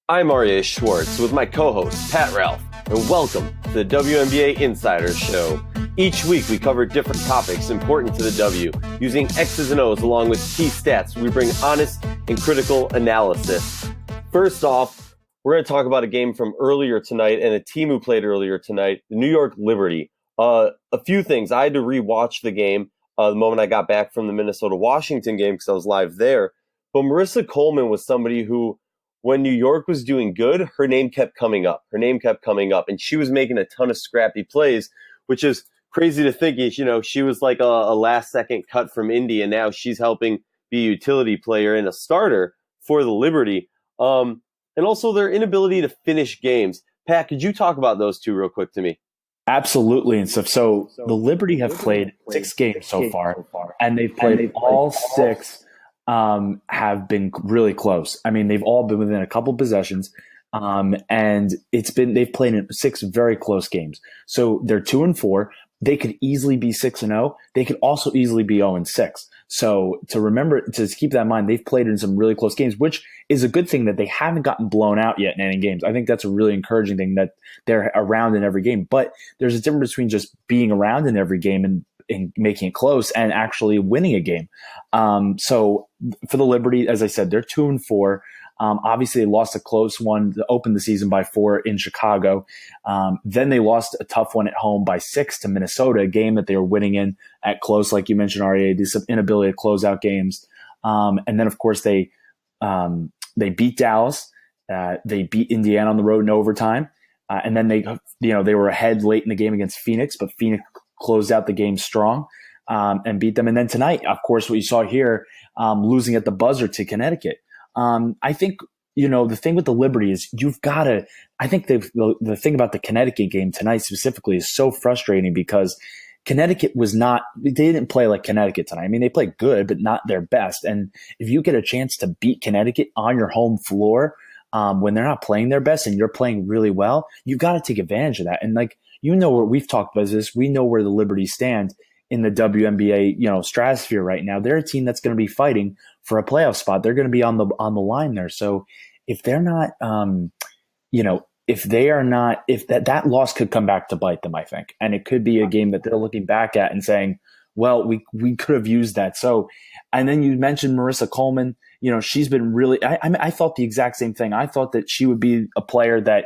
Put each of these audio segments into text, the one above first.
I'm R.A. Schwartz with my co-host, Pat Ralph, and welcome to the WNBA Insider Show. Each week, we cover different topics important to the W. Using X's and O's along with key stats, we bring honest and critical analysis. First off, we're going to talk about a game from earlier tonight and a team who played earlier tonight, the New York Liberty. A few things. I had to rewatch the game the moment I got back from the Minnesota-Washington game because I was live there. But Marissa Coleman was somebody who, when New York was doing good, her name kept coming up. And she was making a ton of scrappy plays, which is crazy to think. She was like a last-second cut from Indy, and now she's helping be a utility player and a starter for the Liberty. And also their inability to finish games. Pat, could you talk about those two real quick to me? Absolutely. And so the Liberty have played 6 games so far, and they've played all 6 have been really close. I mean, they've all been within a couple possessions, and they've played in 6 very close games. So they're 2-4. They could easily be 6-0. They could also easily be 0-6. So to keep that in mind, they've played in some really close games, which is a good thing that they haven't gotten blown out yet in any games. I think that's a really encouraging thing that they're around in every game. But there's a difference between just being around in every game and making it close and actually winning a game. So for the Liberty, as I said, they're 2-4. Obviously, they lost a close one to open the season by 4 in Chicago. Then they lost a tough one at home by 6 to Minnesota, a game that they were winning in at close, like you mentioned, REA, this inability to close out games. And then, of course, they beat Dallas. They beat Indiana on the road in overtime. And then they were ahead late in the game against Phoenix, but Phoenix closed out the game strong and beat them. And then tonight, of course, what you saw here, losing at the buzzer to Connecticut. I think, the thing with the Liberty is I think the thing about the Connecticut game tonight specifically is so frustrating because Connecticut they didn't play like Connecticut tonight. I mean, they played good, but not their best. And if you get a chance to beat Connecticut on your home floor, when they're not playing their best and you're playing really well, you've got to take advantage of that. And where we've talked about this, we know where the Liberty stand in the WNBA, stratosphere right now. They're a team that's going to be fighting for a playoff spot. They're going to be on the line there. So if they're not, if that loss could come back to bite them, I think, and it could be a game that they're looking back at and saying, well, we could have used that. So, and then you mentioned Marissa Coleman. She's been really, I thought the exact same thing. I thought that she would be a player that,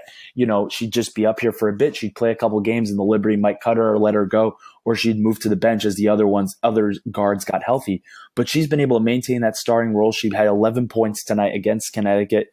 she'd just be up here for a bit. She'd play a couple games and the Liberty might cut her or let her go, or she'd move to the bench as the other guards got healthy. But she's been able to maintain that starting role. She had 11 points tonight against Connecticut.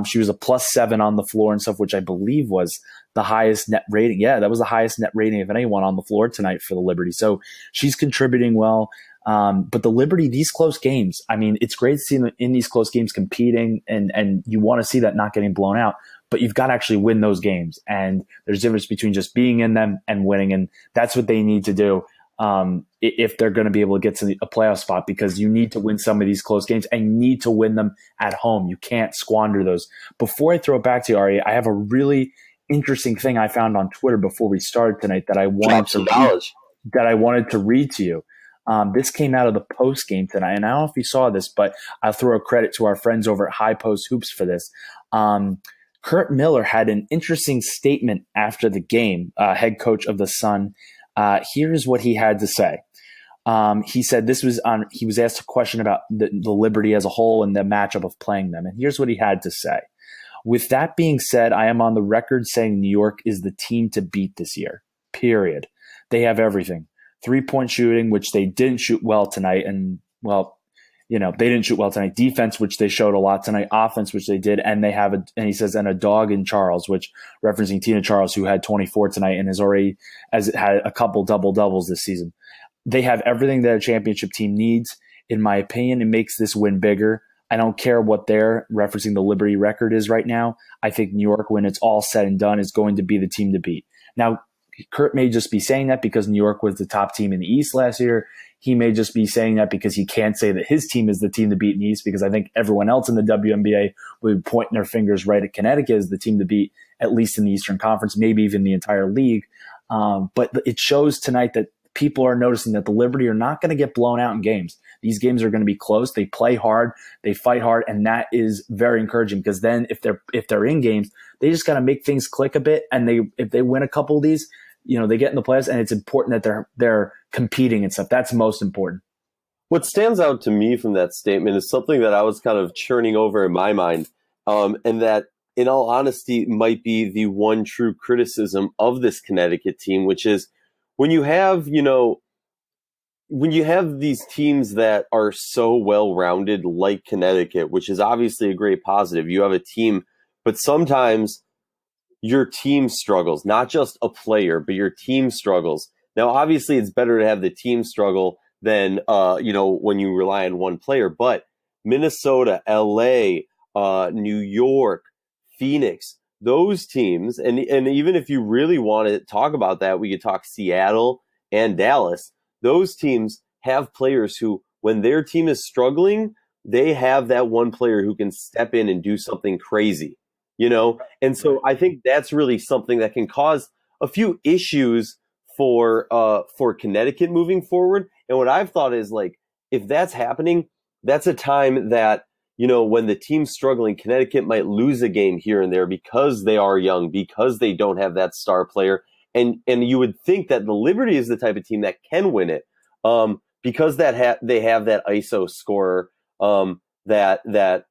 She was a +7 on the floor and stuff, which I believe was the highest net rating. Yeah, that was the highest net rating of anyone on the floor tonight for the Liberty. So she's contributing well. But the Liberty, these close games, I mean, it's great to see them in these close games competing, and you want to see that not getting blown out, but you've got to actually win those games. And there's a difference between just being in them and winning. And that's what they need to do if they're going to be able to get to a playoff spot, because you need to win some of these close games and you need to win them at home. You can't squander those. Before I throw it back to you, Ari, I have a really interesting thing I found on Twitter before we started tonight that I wanted to read to you. This came out of the post game tonight, and I don't know if you saw this, but I'll throw a credit to our friends over at High Post Hoops for this. Kurt Miller had an interesting statement after the game, head coach of the Sun. Here's what he had to say. He said he was asked a question about the Liberty as a whole and the matchup of playing them, and here's what he had to say. With that being said, I am on the record saying New York is the team to beat this year, period. They have everything. 3-point shooting, which they didn't shoot well tonight. And, they didn't shoot well tonight. Defense, which they showed a lot tonight. Offense, which they did. And they have he says, and a dog in Charles, which referencing Tina Charles, who had 24 tonight and has had a couple double-doubles this season. They have everything that a championship team needs. In my opinion, it makes this win bigger. I don't care what their referencing the Liberty record is right now. I think New York, when it's all said and done, is going to be the team to beat. Now, Kurt may just be saying that because New York was the top team in the East last year. He may just be saying that because he can't say that his team is the team to beat in the East, because I think everyone else in the WNBA would be pointing their fingers right at Connecticut as the team to beat, at least in the Eastern Conference, maybe even the entire league. But it shows tonight that people are noticing that the Liberty are not going to get blown out in games. These games are going to be close. They play hard, they fight hard, and that is very encouraging because then if they're in games, they just got to make things click a bit. And if they win a couple of these, they get in the playoffs, and it's important that they're competing and stuff. That's most important. What stands out to me from that statement is something that I was kind of churning over in my mind, and that, in all honesty, might be the one true criticism of this Connecticut team, which is when you have these teams that are so well-rounded like Connecticut, which is obviously a great positive. You have a team, but sometimes your team struggles, not just a player, but your team struggles. Now, obviously, it's better to have the team struggle than, when you rely on one player. But Minnesota, LA, New York, Phoenix, those teams, and even if you really want to talk about that, we could talk Seattle and Dallas. Those teams have players who, when their team is struggling, they have that one player who can step in and do something crazy, And so I think that's really something that can cause a few issues for Connecticut moving forward. And what I've thought is, like, if that's happening, that's a time that, when the team's struggling, Connecticut might lose a game here and there because they are young, because they don't have that star player. And you would think that the Liberty is the type of team that can win it, because they have that ISO scorer that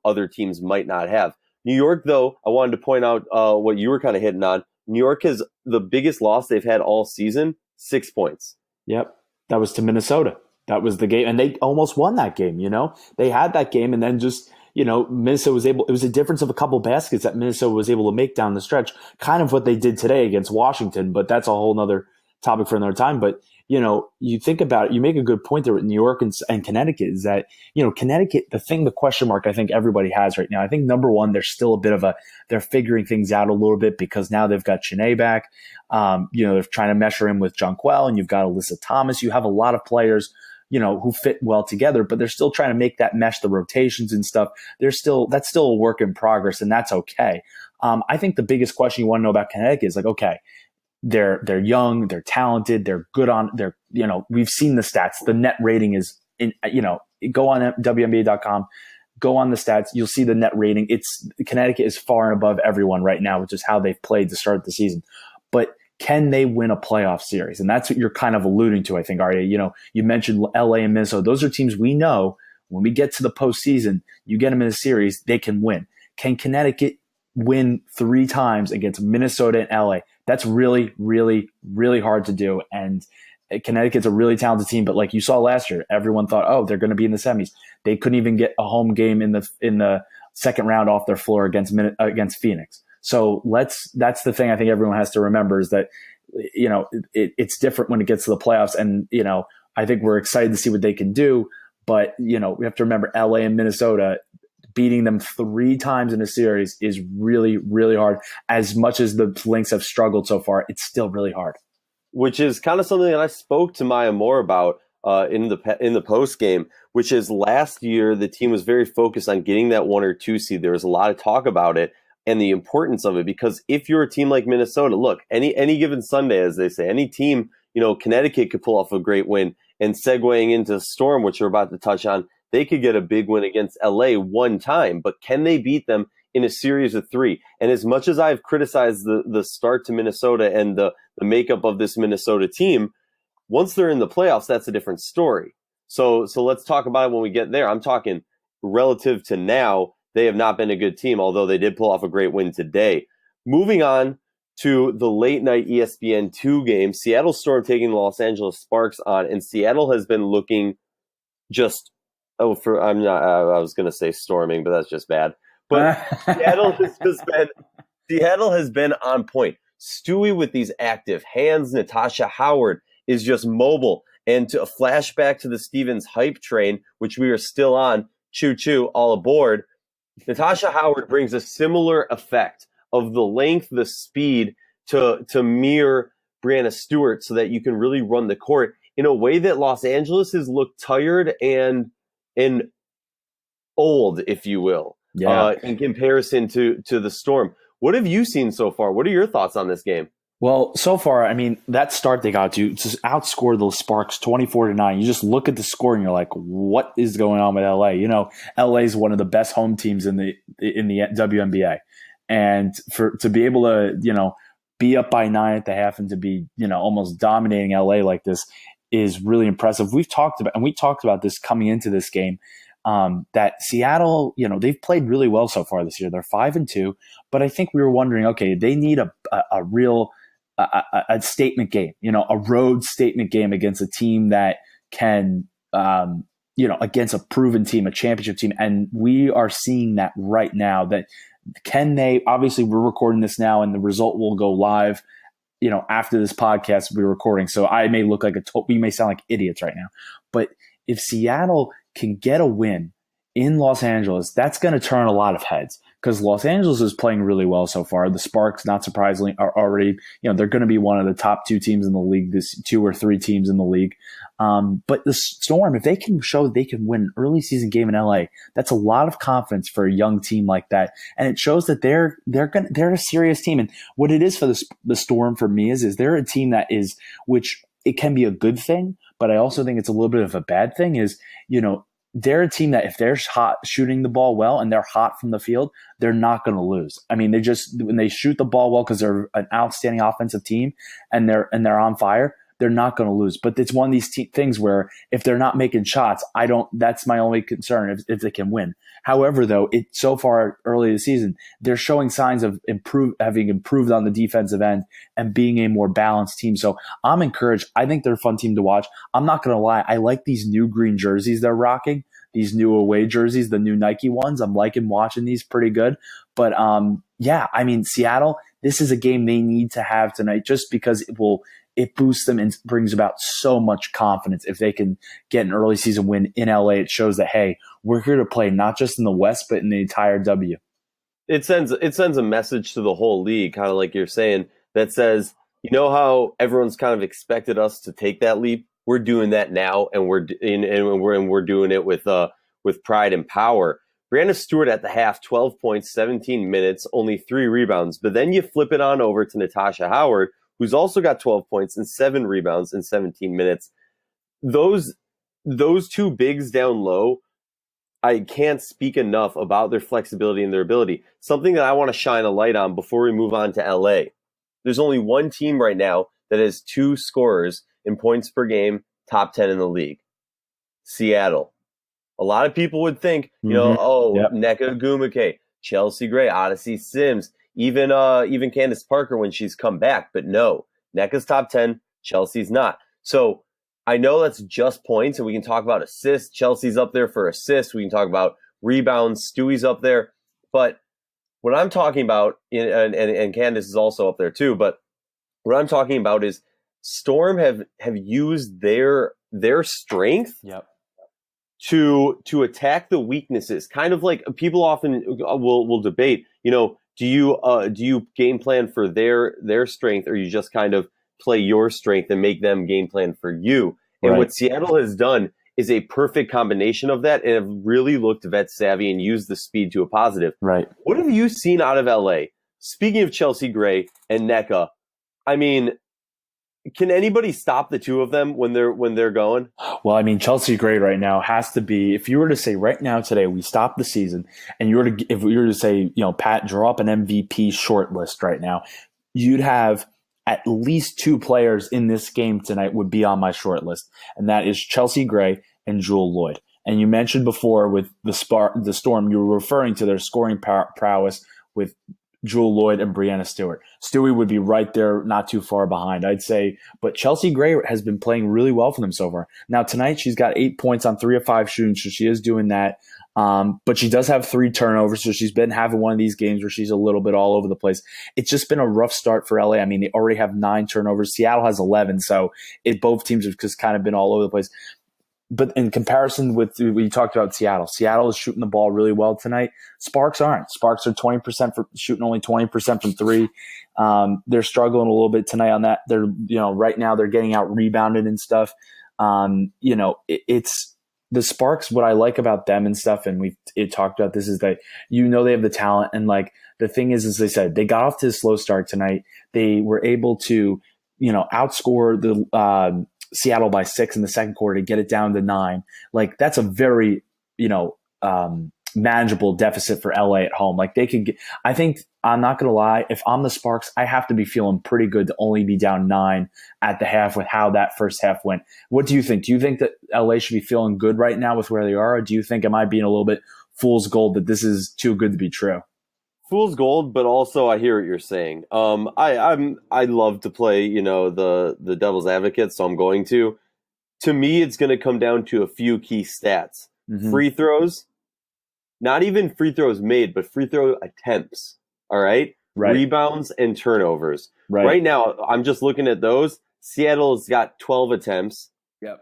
other teams might not have. New York, though, I wanted to point out what you were kind of hitting on. New York has the biggest loss they've had all season, 6 points. Yep, that was to Minnesota. That was the game, and they almost won that game. They had that game, and then just Minnesota was able. It was a difference of a couple baskets that Minnesota was able to make down the stretch. Kind of what they did today against Washington, but that's a whole nother topic for another time. But you think about it. You make a good point there with New York and Connecticut. Is that Connecticut? The question mark I think everybody has right now. I think number one, there's still a bit of they're figuring things out a little bit because now they've got Chene back. They're trying to measure him with Jonquel, and you've got Alyssa Thomas. You have a lot of players who fit well together, but they're still trying to make that mesh, the rotations and stuff. That's still a work in progress, and that's okay. I think the biggest question you want to know about Connecticut is like, okay, they're young, they're talented, they're good we've seen the stats. The net rating is go on WNBA.com, go on the stats, you'll see the net rating. Connecticut is far and above everyone right now, which is how they've played to start the season. But can they win a playoff series? And that's what you're kind of alluding to, I think, Arya. You mentioned LA and Minnesota. Those are teams we know when we get to the postseason, you get them in a series, they can win. Can Connecticut win 3 times against Minnesota and LA? That's really, really, really hard to do. And Connecticut's a really talented team, but like you saw last year, everyone thought, oh, they're going to be in the semis. They couldn't even get a home game in the second round off their floor against Phoenix. So that's the thing I think everyone has to remember is that, it's different when it gets to the playoffs. And, I think we're excited to see what they can do. But, we have to remember LA and Minnesota, beating them 3 times in a series is really, really hard. As much as the Lynx have struggled so far, it's still really hard. Which is kind of something that I spoke to Maya Moore about in the post game, which is last year the team was very focused on getting that 1 or 2 seed. There was a lot of talk about it and the importance of it, because if you're a team like Minnesota, look, any given Sunday, as they say, any team, Connecticut could pull off a great win, and segueing into Storm, which we're about to touch on, they could get a big win against LA one time, but can they beat them in a series of 3? And as much as I've criticized the start to Minnesota and the makeup of this Minnesota team, once they're in the playoffs, that's a different story. So let's talk about it when we get there. I'm talking relative to now, they have not been a good team, although they did pull off a great win today. Moving on to the late night ESPN 2 game, Seattle Storm taking the Los Angeles Sparks on, and Seattle has been looking just I was going to say storming, but that's just bad. But Seattle has been on point. Stewie with these active hands. Natasha Howard is just mobile. And to a flashback to the Stevens hype train, which we are still on, choo-choo, all aboard, Natasha Howard brings a similar effect of the length, the speed to mirror Brianna Stewart so that you can really run the court in a way that Los Angeles has looked tired and old, if you will, in comparison to the Storm. What have you seen so far? What are your thoughts on this game? Well, so far, I mean, that start they got to outscore the Sparks 24-9. You just look at the score and you're like, what is going on with LA? LA is one of the best home teams in the WNBA. And to be able to, be up by 9 at the half and to be, almost dominating LA like this is really impressive. We talked about this coming into this game. That Seattle, they've played really well so far this year. They're 5-2, but I think we were wondering, okay, they need a real statement game, a road statement game against a team that can, against a proven team, a championship team. And we are seeing that right now. That can they, obviously we're recording this now and the result will go live, after this podcast we're recording. So I may look like we may sound like idiots right now, but if Seattle can get a win in Los Angeles, that's going to turn a lot of heads because Los Angeles is playing really well so far. The Sparks, not surprisingly, are already, they're going to be one of the top 2 teams in the league, this 2 or 3 teams in the league. But the Storm, if they can show that they can win an early season game in LA, that's a lot of confidence for a young team like that. And it shows that they're a serious team. And what it is for the Storm for me is they're a team that is, which it can be a good thing, but I also think it's a little bit of a bad thing is, they're a team that if they're hot shooting the ball well and they're hot from the field, they're not going to lose. I mean, when they shoot the ball well because they're an outstanding offensive team and they're on fire, they're not going to lose. But it's one of these things where if they're not making shots, that's my only concern if they can win. However, though, so far early this season, they're showing signs of having improved on the defensive end and being a more balanced team. So I'm encouraged. I think they're a fun team to watch. I'm not going to lie. I like these new green jerseys they're rocking, these new away jerseys, the new Nike ones. I'm liking watching these pretty good. But yeah, I mean, Seattle, this is a game they need to have tonight just because it boosts them and brings about so much confidence. If they can get an early season win in LA, it shows that, hey, we're here to play not just in the West, but in the entire W. It sends a message to the whole league, kind of like you're saying, that says, how everyone's kind of expected us to take that leap? We're doing that now, and we're doing it with pride and power. Brianna Stewart at the half, 12 points, 17 minutes, only 3 rebounds. But then you flip it on over to Natasha Howard, who's also got 12 points and 7 rebounds in 17 minutes. Those 2 bigs down low, I can't speak enough about their flexibility and their ability. Something that I want to shine a light on before we move on to LA. There's only one team right now that has 2 scorers in points per game, top 10 in the league. Seattle. A lot of people would think, Nneka Ogwumike, Chelsea Gray, Odyssey Sims, even Candace Parker when she's come back. But no, Nneka's top 10, Chelsea's not. So I know that's just points, and we can talk about assists. Chelsea's up there for assists. We can talk about rebounds. Stewie's up there. But what I'm talking about, and Candace is also up there too, but what I'm talking about is Storm have used their strength to attack the weaknesses. Kind of like people often will debate, do you game plan for their strength, or you just kind of play your strength and make them game plan for you? And Right. What Seattle has done is a perfect combination of that and have really looked vet savvy and used the speed to a positive. Right. What have you seen out of LA? Speaking of Chelsea Gray and Nneka, I mean, can anybody stop the 2 of them when they're going? Well, I mean, Chelsea Gray right now has to be, if you were to say right now today, we stop the season, and if we were to say, Pat, draw up an MVP short list right now, you'd have at least 2 players in this game tonight would be on my short list, and that is Chelsea Gray and Jewel Lloyd. And you mentioned before with the Storm, you were referring to their scoring prowess with Jewel Lloyd and Brianna Stewart. Stewie would be right there, not too far behind, I'd say. But Chelsea Gray has been playing really well for them so far. Now, tonight, she's got 8 points on 3 of 5 shooting, so she is doing that. But she does have 3 turnovers, so she's been having one of these games where she's a little bit all over the place. It's just been a rough start for LA. I mean, they already have 9 turnovers. Seattle has 11, so both teams have just kind of been all over the place. But in comparison with what you talked about Seattle is shooting the ball really well tonight. Sparks aren't. Sparks are 20% for shooting only 20% from 3. They're struggling a little bit tonight on that. They're, right now they're getting out rebounded and stuff. It's the Sparks, what I like about them and stuff, and we've talked about this, is that they have the talent. And like the thing is, as I said, they got off to a slow start tonight. They were able to, outscore the Seattle by 6 in the second quarter to get it down to 9. Like that's a very, manageable deficit for LA at home. Like they could get, I think, I'm not going to lie, if I'm the Sparks, I have to be feeling pretty good to only be down 9 at the half with how that first half went. What do you think? Do you think that LA should be feeling good right now with where they are? Or do you think, am I being a little bit fool's gold that this is too good to be true? Fool's gold, but also I hear what you're saying. I love to play, the devil's advocate, so I'm going to. To me, it's going to come down to a few key stats. Mm-hmm. Free throws, not even free throws made, but free throw attempts. All right? Rebounds and turnovers. Right now, I'm just looking at those. Seattle's got 12 attempts. Yep.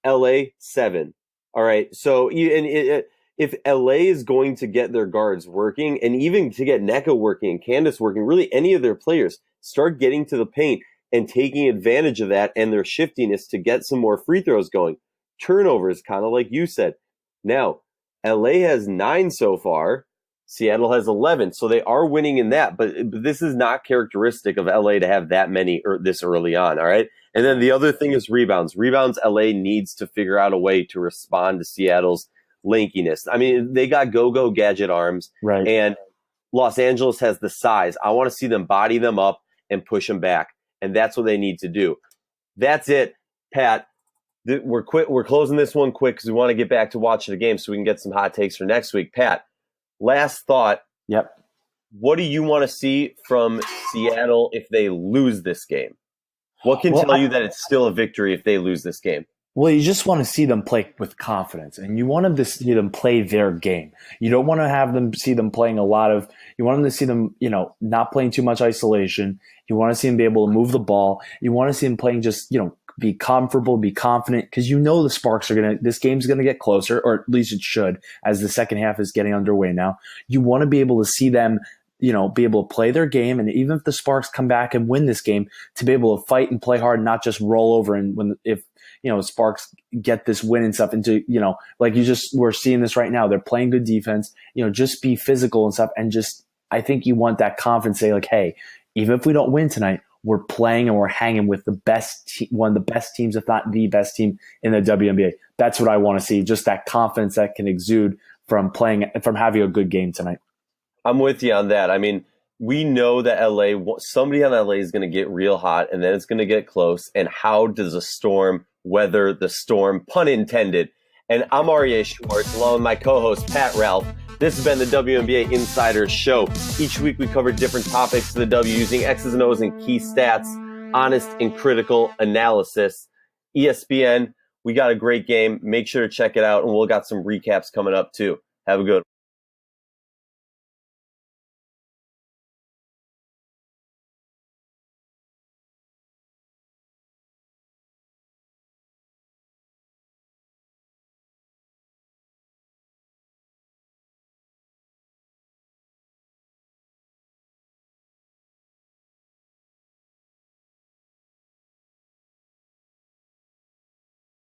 LA, 7. All right. So if LA is going to get their guards working, and even to get NECA working and Candace working, really any of their players, start getting to the paint and taking advantage of that and their shiftiness to get some more free throws going. Turnovers, kind of like you said. Now, LA has 9 so far. Seattle has 11, so they are winning in that. But this is not characteristic of LA to have that many this early on, all right? And then the other thing is rebounds. Rebounds, LA needs to figure out a way to respond to Seattle's lankiness. I mean, they got go-go gadget arms, right? And Los Angeles has the size. I want to see them body them up and push them back, and that's what they need to do. That's it, Pat. We're closing this one quick because we want to get back to watching the game so we can get some hot takes for next week. Pat, last thought. Yep. What do you want to see from Seattle if they lose this game? What can tell you that it's still a victory if they lose this game? Well, you just want to see them play with confidence, and you want to see them play their game. You don't want to have them see them playing you want them to see them, not playing too much isolation. You want to see them be able to move the ball. You want to see them playing just, be comfortable, be confident, because the Sparks this game's going to get closer, or at least it should, as the second half is getting underway now. You want to be able to see them, be able to play their game, and even if the Sparks come back and win this game, to be able to fight and play hard, not just roll over. And if Sparks get this win and stuff into, we're seeing this right now. They're playing good defense, just be physical and stuff. And I think you want that confidence, say like, hey, even if we don't win tonight, we're playing and we're hanging with one of the best teams, if not the best team in the WNBA. That's what I want to see. Just that confidence that can exude from having a good game tonight. I'm with you on that. I mean, we know that somebody on LA is going to get real hot, and then it's going to get close. And how does a storm weather the storm, pun intended? And I'm Aryeh Schwartz, along with my co-host, Pat Ralph. This has been the WNBA Insider Show. Each week we cover different topics to the W using X's and O's and key stats, honest and critical analysis. ESPN, we got a great game. Make sure to check it out, and we'll got some recaps coming up too. Have a good one.